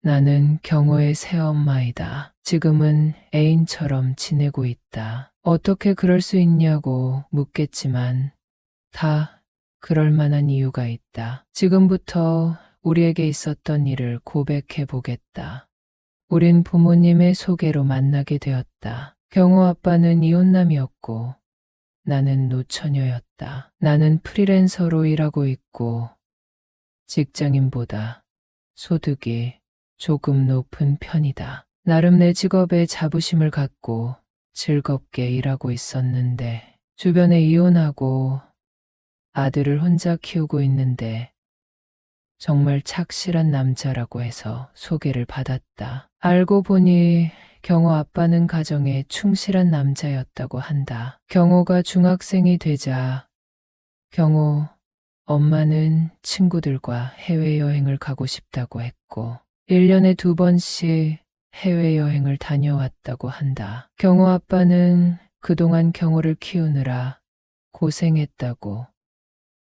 나는 경호의 새엄마이다. 지금은 애인처럼 지내고 있다. 어떻게 그럴 수 있냐고 묻겠지만 다 그럴 만한 이유가 있다. 지금부터 우리에게 있었던 일을 고백해 보겠다. 우린 부모님의 소개로 만나게 되었다. 경호 아빠는 이혼남이었고 나는 노처녀였다. 나는 프리랜서로 일하고 있고 직장인보다 소득이 조금 높은 편이다. 나름 내 직업에 자부심을 갖고 즐겁게 일하고 있었는데 주변에 이혼하고 아들을 혼자 키우고 있는데 정말 착실한 남자라고 해서 소개를 받았다. 알고 보니 경호 아빠는 가정에 충실한 남자였다고 한다. 경호가 중학생이 되자 경호 엄마는 친구들과 해외여행을 가고 싶다고 했고 1년에 2번씩 해외여행을 다녀왔다고 한다. 경호 아빠는 그동안 경호를 키우느라 고생했다고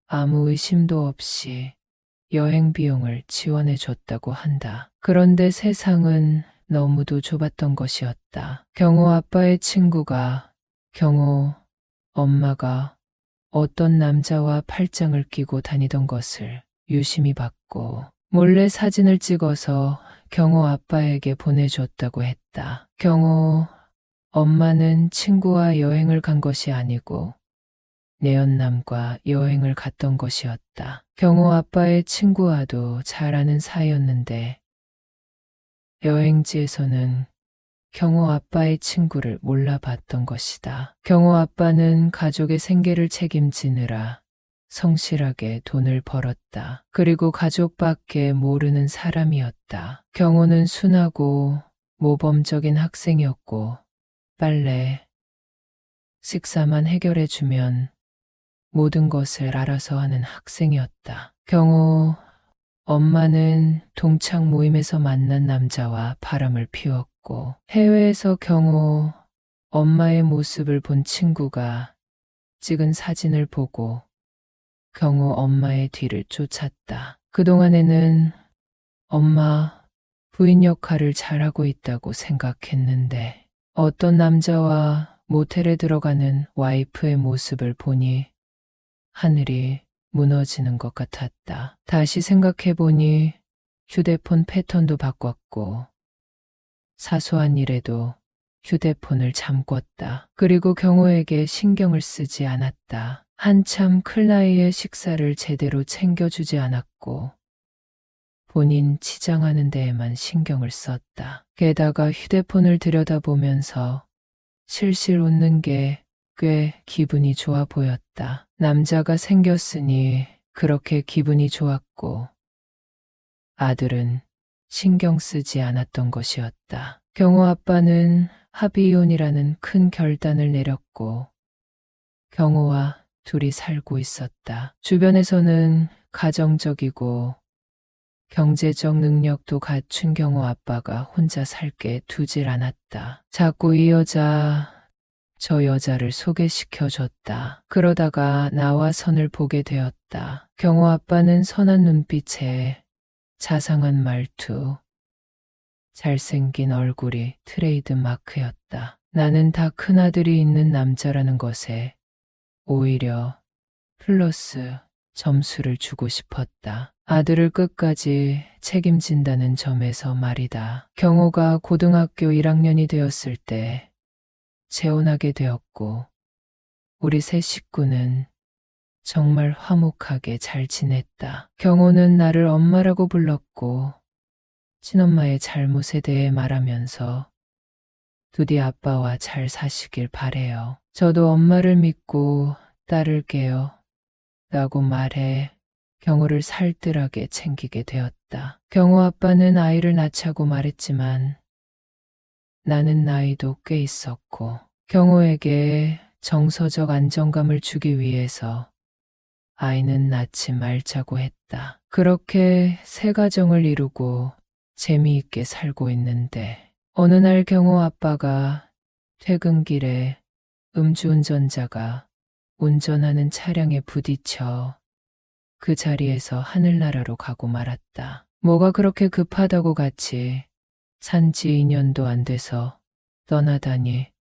아무 의심도 없이 여행 비용을 지원해 줬다고 한다. 그런데 세상은 너무도 좁았던 것이었다. 경호 아빠의 친구가 경호 엄마가 어떤 남자와 팔짱을 끼고 다니던 것을 유심히 봤고 몰래 사진을 찍어서 경호 아빠에게 보내줬다고 했다. 경호 엄마는 친구와 여행을 간 것이 아니고 내연남과 여행을 갔던 것이었다. 경호 아빠의 친구와도 잘 아는 사이였는데 여행지에서는 경호 아빠의 친구를 몰라봤던 것이다. 경호 아빠는 가족의 생계를 책임지느라 성실하게 돈을 벌었다. 그리고 가족밖에 모르는 사람이었다. 경호는 순하고 모범적인 학생이었고 빨래, 식사만 해결해주면 모든 것을 알아서 하는 학생이었다. 경호 엄마는 동창 모임에서 만난 남자와 바람을 피웠고 해외에서 경호 엄마의 모습을 본 친구가 찍은 사진을 보고 경호 엄마의 뒤를 쫓았다. 그동안에는 엄마 부인 역할을 잘하고 있다고 생각했는데 어떤 남자와 모텔에 들어가는 와이프의 모습을 보니 하늘이 무너지는 것 같았다. 다시 생각해보니 휴대폰 패턴도 바꿨고 사소한 일에도 휴대폰을 잠궜다. 그리고 경호에게 신경을 쓰지 않았다. 한참 클 나이에 식사를 제대로 챙겨주지 않았고 본인 치장하는 데에만 신경을 썼다. 게다가 휴대폰을 들여다보면서 실실 웃는 게 꽤 기분이 좋아 보였다. 남자가 생겼으니 그렇게 기분이 좋았고 아들은 신경 쓰지 않았던 것이었다. 경호 아빠는 합의이혼이라는 큰 결단을 내렸고 경호와 둘이 살고 있었다. 주변에서는 가정적이고 경제적 능력도 갖춘 경호 아빠가 혼자 살게 두질 않았다. 자꾸 이 여자 저 여자를 소개시켜줬다. 그러다가 나와 선을 보게 되었다. 경호 아빠는 선한 눈빛에 자상한 말투, 잘생긴 얼굴이 트레이드 마크였다. 나는 다 큰아들이 있는 남자라는 것에 오히려 플러스 점수를 주고 싶었다. 아들을 끝까지 책임진다는 점에서 말이다. 경호가 고등학교 1학년이 되었을 때 재혼하게 되었고 우리 세 식구는 정말 화목하게 잘 지냈다. 경호는 나를 엄마라고 불렀고 친엄마의 잘못에 대해 말하면서 두디 아빠와 잘 사시길 바래요. 저도 엄마를 믿고 따를게요. 라고 말해 경호를 살뜰하게 챙기게 되었다. 경호 아빠는 아이를 낳자고 말했지만 나는 나이도 꽤 있었고 경호에게 정서적 안정감을 주기 위해서 아이는 낳지 말자고 했다. 그렇게 새 가정을 이루고 재미있게 살고 있는데 어느 날 경호 아빠가 퇴근길에 음주운전자가 운전하는 차량에 부딪혀 그 자리에서 하늘나라로 가고 말았다. 뭐가 그렇게 급하다고 같이 산지 2년도 안 돼서 떠나다니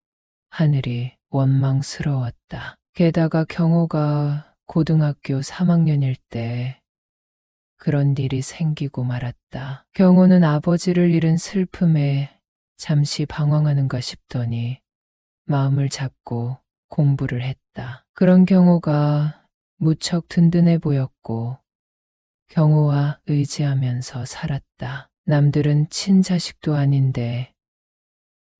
하늘이 원망스러웠다. 게다가 경호가 고등학교 3학년일 때 그런 일이 생기고 말았다. 경호는 아버지를 잃은 슬픔에 잠시 방황하는가 싶더니 마음을 잡고 공부를 했다. 그런 경호가 무척 든든해 보였고 경호와 의지하면서 살았다. 남들은 친자식도 아닌데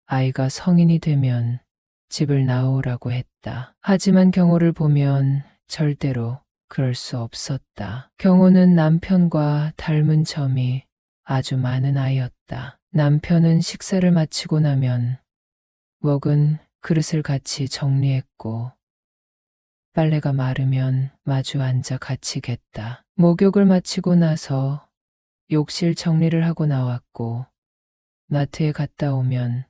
아이가 성인이 되면 집을 나오라고 했다. 하지만 경호를 보면 절대로 그럴 수 없었다. 경호는 남편과 닮은 점이 아주 많은 아이였다. 남편은 식사를 마치고 나면 먹은 그릇을 같이 정리했고 빨래가 마르면 마주 앉아 같이 갰다. 목욕을 마치고 나서 욕실 정리를 하고 나왔고 마트에 갔다 오면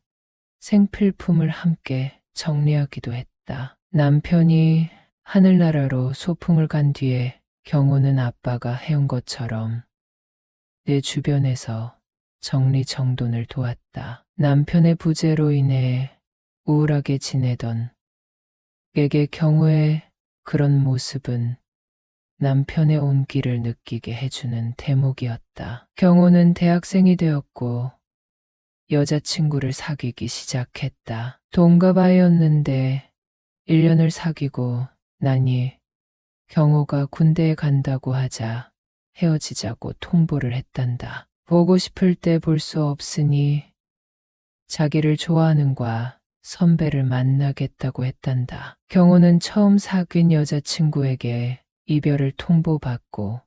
생필품을 함께 정리하기도 했다. 남편이 하늘나라로 소풍을 간 뒤에 경호는 아빠가 해온 것처럼 내 주변에서 정리정돈을 도왔다. 남편의 부재로 인해 우울하게 지내던 에게 경호의 그런 모습은 남편의 온기를 느끼게 해주는 대목이었다. 경호는 대학생이 되었고 여자친구를 사귀기 시작했다. 동갑 아이였는데 1년을 사귀고 나니 경호가 군대에 간다고 하자 헤어지자고 통보를 했단다. 보고 싶을 때 볼 수 없으니 자기를 좋아하는과 선배를 만나겠다고 했단다. 경호는 처음 사귄 여자친구에게 이별을 통보받고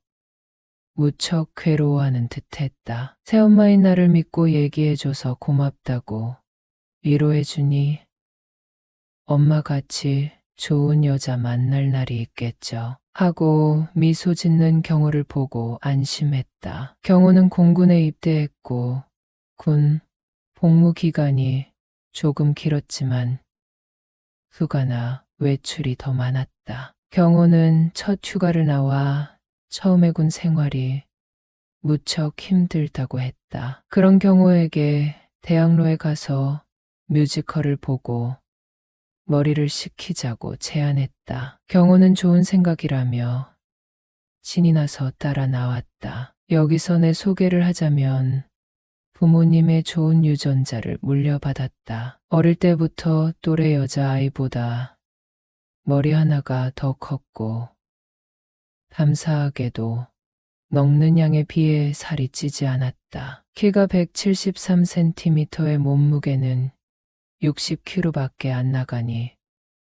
무척 괴로워하는 듯했다. 새엄마인 나를 믿고 얘기해줘서 고맙다고 위로해주니 엄마같이 좋은 여자 만날 날이 있겠죠. 하고 미소 짓는 경호를 보고 안심했다. 경호는 공군에 입대했고 군 복무 기간이 조금 길었지만 휴가나 외출이 더 많았다. 경호는 첫 휴가를 나와 처음의 군 생활이 무척 힘들다고 했다. 그런 경호에게 대학로에 가서 뮤지컬을 보고 머리를 식히자고 제안했다. 경호는 좋은 생각이라며 신이 나서 따라 나왔다. 여기서 내 소개를 하자면 부모님의 좋은 유전자를 물려받았다. 어릴 때부터 또래 여자아이보다 머리 하나가 더 컸고 감사하게도 먹는 양에 비해 살이 찌지 않았다. 키가 173cm의 몸무게는 60kg밖에 안 나가니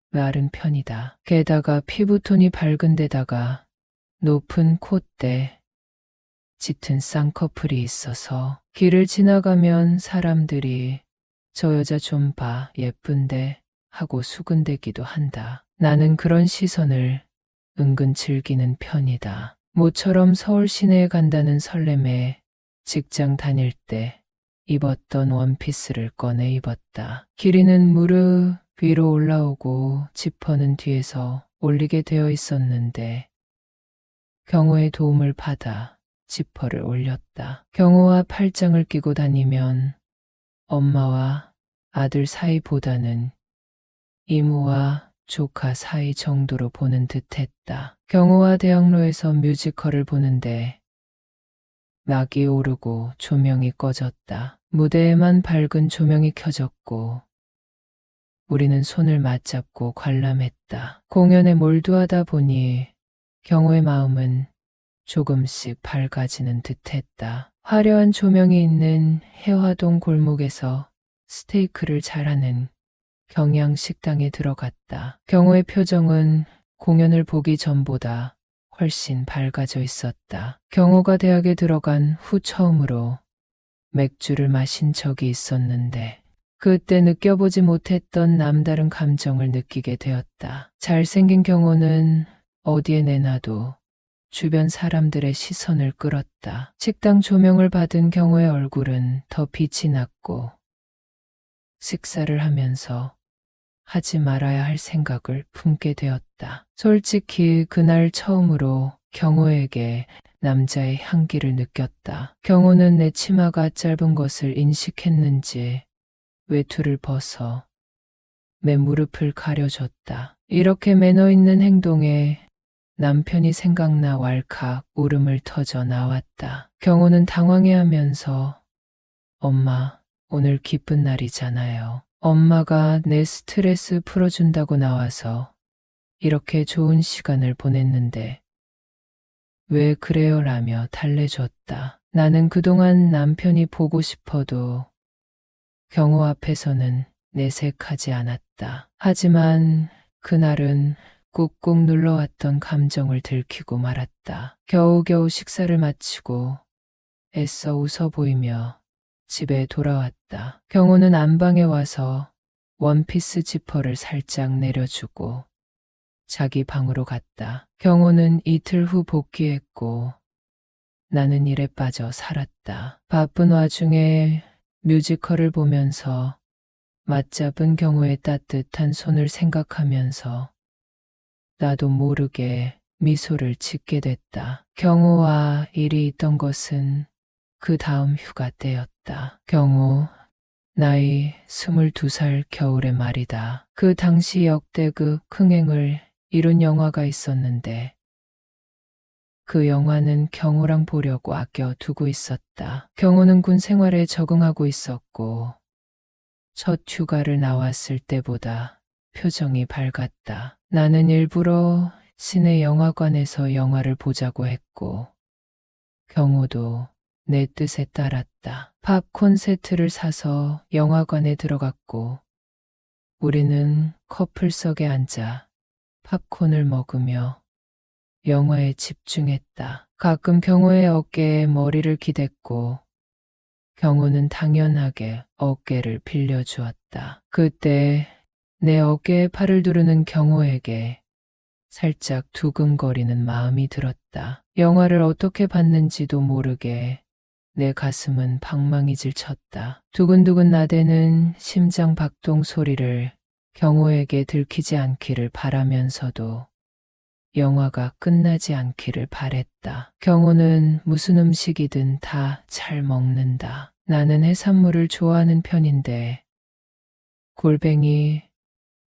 마른 편이다. 게다가 피부톤이 밝은 데다가 높은 콧대, 짙은 쌍꺼풀이 있어서 길을 지나가면 사람들이 저 여자 좀 봐, 예쁜데 하고 수근대기도 한다. 나는 그런 시선을 은근 즐기는 편이다. 모처럼 서울 시내에 간다는 설렘에 직장 다닐 때 입었던 원피스를 꺼내 입었다. 길이는 무릎 위로 올라오고 지퍼는 뒤에서 올리게 되어 있었는데 경호의 도움을 받아 지퍼를 올렸다. 경호와 팔짱을 끼고 다니면 엄마와 아들 사이보다는 이모와 조카 사이 정도로 보는 듯했다. 경호와 대학로에서 뮤지컬을 보는데 막이 오르고 조명이 꺼졌다. 무대에만 밝은 조명이 켜졌고 우리는 손을 맞잡고 관람했다. 공연에 몰두하다 보니 경호의 마음은 조금씩 밝아지는 듯했다. 화려한 조명이 있는 해화동 골목에서 스테이크를 잘하는 경양식당에 들어갔다. 경호의 표정은 공연을 보기 전보다 훨씬 밝아져 있었다. 경호가 대학에 들어간 후 처음으로 맥주를 마신 적이 있었는데 그때 느껴보지 못했던 남다른 감정을 느끼게 되었다. 잘생긴 경호는 어디에 내놔도 주변 사람들의 시선을 끌었다. 식당 조명을 받은 경호의 얼굴은 더 빛이 났고 식사를 하면서 하지 말아야 할 생각을 품게 되었다. 솔직히 그날 처음으로 경호에게 남자의 향기를 느꼈다. 경호는 내 치마가 짧은 것을 인식했는지 외투를 벗어 내 무릎을 가려줬다. 이렇게 매너 있는 행동에 남편이 생각나 왈칵 울음을 터져 나왔다. 경호는 당황해하면서 엄마, 오늘 기쁜 날이잖아요. 엄마가 내 스트레스 풀어준다고 나와서 이렇게 좋은 시간을 보냈는데 왜 그래요? 라며 달래줬다. 나는 그동안 남편이 보고 싶어도 경호 앞에서는 내색하지 않았다. 하지만 그날은 꾹꾹 눌러왔던 감정을 들키고 말았다. 겨우겨우 식사를 마치고 애써 웃어 보이며 집에 돌아왔다. 경호는 안방에 와서 원피스 지퍼를 살짝 내려주고 자기 방으로 갔다. 경호는 이틀 후 복귀했고 나는 일에 빠져 살았다. 바쁜 와중에 뮤지컬을 보면서 맞잡은 경호의 따뜻한 손을 생각하면서 나도 모르게 미소를 짓게 됐다. 경호와 일이 있던 것은 그 다음 휴가 때였다. 경호, 나이 22살 겨울의 말이다. 그 당시 역대급 흥행을 이룬 영화가 있었는데 그 영화는 경호랑 보려고 아껴두고 있었다. 경호는 군 생활에 적응하고 있었고 첫 휴가를 나왔을 때보다 표정이 밝았다. 나는 일부러 시내 영화관에서 영화를 보자고 했고 경호도 내 뜻에 따랐다. 팝콘 세트를 사서 영화관에 들어갔고 우리는 커플석에 앉아 팝콘을 먹으며 영화에 집중했다. 가끔 경호의 어깨에 머리를 기댔고 경호는 당연하게 어깨를 빌려주었다. 그때 내 어깨에 팔을 두르는 경호에게 살짝 두근거리는 마음이 들었다. 영화를 어떻게 봤는지도 모르게 내 가슴은 방망이질 쳤다. 두근두근 나대는 심장 박동 소리를 경호에게 들키지 않기를 바라면서도 영화가 끝나지 않기를 바랬다. 경호는 무슨 음식이든 다 잘 먹는다. 나는 해산물을 좋아하는 편인데 골뱅이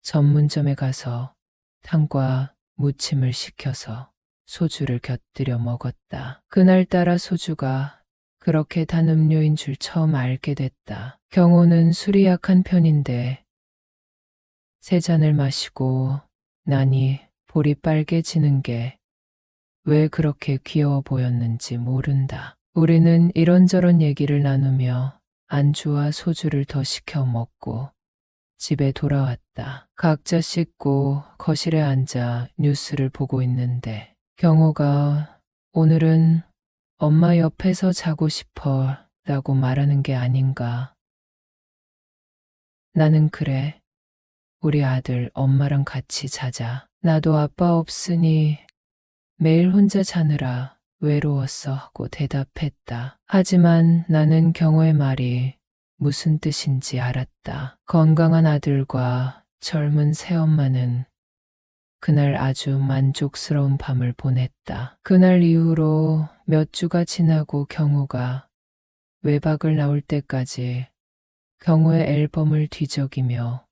전문점에 가서 탕과 무침을 시켜서 소주를 곁들여 먹었다. 그날따라 소주가 그렇게 단 음료인 줄 처음 알게 됐다. 경호는 술이 약한 편인데 세 잔을 마시고 나니 볼이 빨개지는 게 왜 그렇게 귀여워 보였는지 모른다. 우리는 이런저런 얘기를 나누며 안주와 소주를 더 시켜 먹고 집에 돌아왔다. 각자 씻고 거실에 앉아 뉴스를 보고 있는데 경호가 오늘은 엄마 옆에서 자고 싶어 라고 말하는 게 아닌가. 나는 그래. 우리 아들 엄마랑 같이 자자. 나도 아빠 없으니 매일 혼자 자느라 외로웠어 하고 대답했다. 하지만 나는 경호의 말이 무슨 뜻인지 알았다. 건강한 아들과 젊은 새엄마는 그날 아주 만족스러운 밤을 보냈다. 그날 이후로 몇 주가 지나고 경호가 외박을 나올 때까지 경호의 앨범을 뒤적이며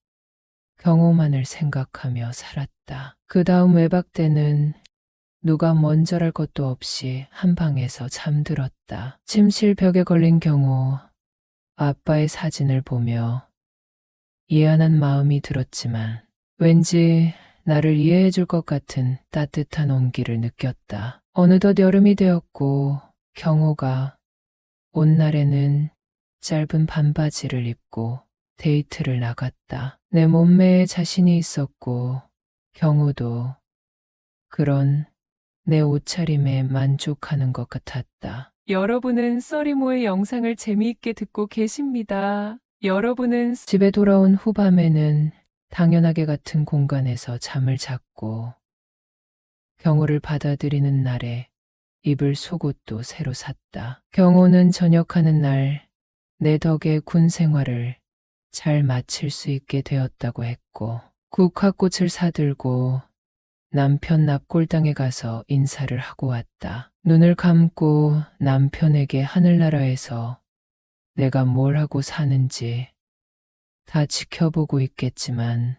경호만을 생각하며 살았다. 그 다음 외박 때는 누가 먼저랄 것도 없이 한 방에서 잠들었다. 침실 벽에 걸린 경호, 아빠의 사진을 보며 이해하는 마음이 들었지만 왠지 나를 이해해 줄 것 같은 따뜻한 온기를 느꼈다. 어느덧 여름이 되었고 경호가 온 날에는 짧은 반바지를 입고 데이트를 나갔다. 내 몸매에 자신이 있었고 경호도 그런 내 옷차림에 만족하는 것 같았다. 여러분은 써리모의 영상을 재미있게 듣고 계십니다. 여러분은 집에 돌아온 후 밤에는 당연하게 같은 공간에서 잠을 잤고 경호를 받아들이는 날에 입을 속옷도 새로 샀다. 경호는 전역하는 날 내 덕에 군 생활을 잘 마칠 수 있게 되었다고 했고 국화꽃을 사들고 남편 납골당에 가서 인사를 하고 왔다. 눈을 감고 남편에게 하늘나라에서 내가 뭘 하고 사는지 다 지켜보고 있겠지만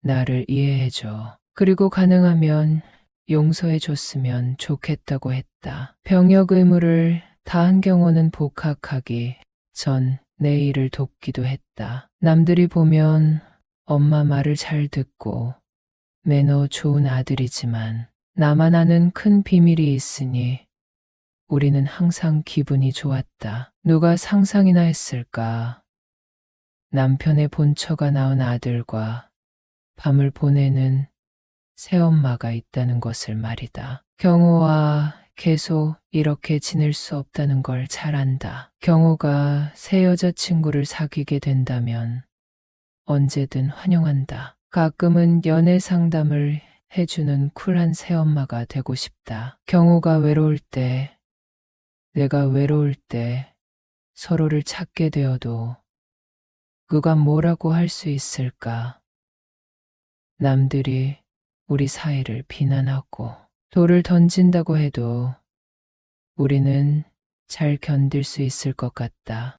나를 이해해줘. 그리고 가능하면 용서해줬으면 좋겠다고 했다. 병역 의무를 다한 경우는 복학하기 전 내 일을 돕기도 했다. 남들이 보면 엄마 말을 잘 듣고 매너 좋은 아들이지만 나만 아는 큰 비밀이 있으니 우리는 항상 기분이 좋았다. 누가 상상이나 했을까? 남편의 본처가 낳은 아들과 밤을 보내는 새엄마가 있다는 것을 말이다. 경호와 계속 이렇게 지낼 수 없다는 걸 잘 안다. 경호가 새 여자친구를 사귀게 된다면 언제든 환영한다. 가끔은 연애 상담을 해주는 쿨한 새엄마가 되고 싶다. 경호가 외로울 때, 내가 외로울 때 서로를 찾게 되어도 누가 뭐라고 할 수 있을까? 남들이 우리 사이를 비난하고 돌을 던진다고 해도 우리는 잘 견딜 수 있을 것 같다.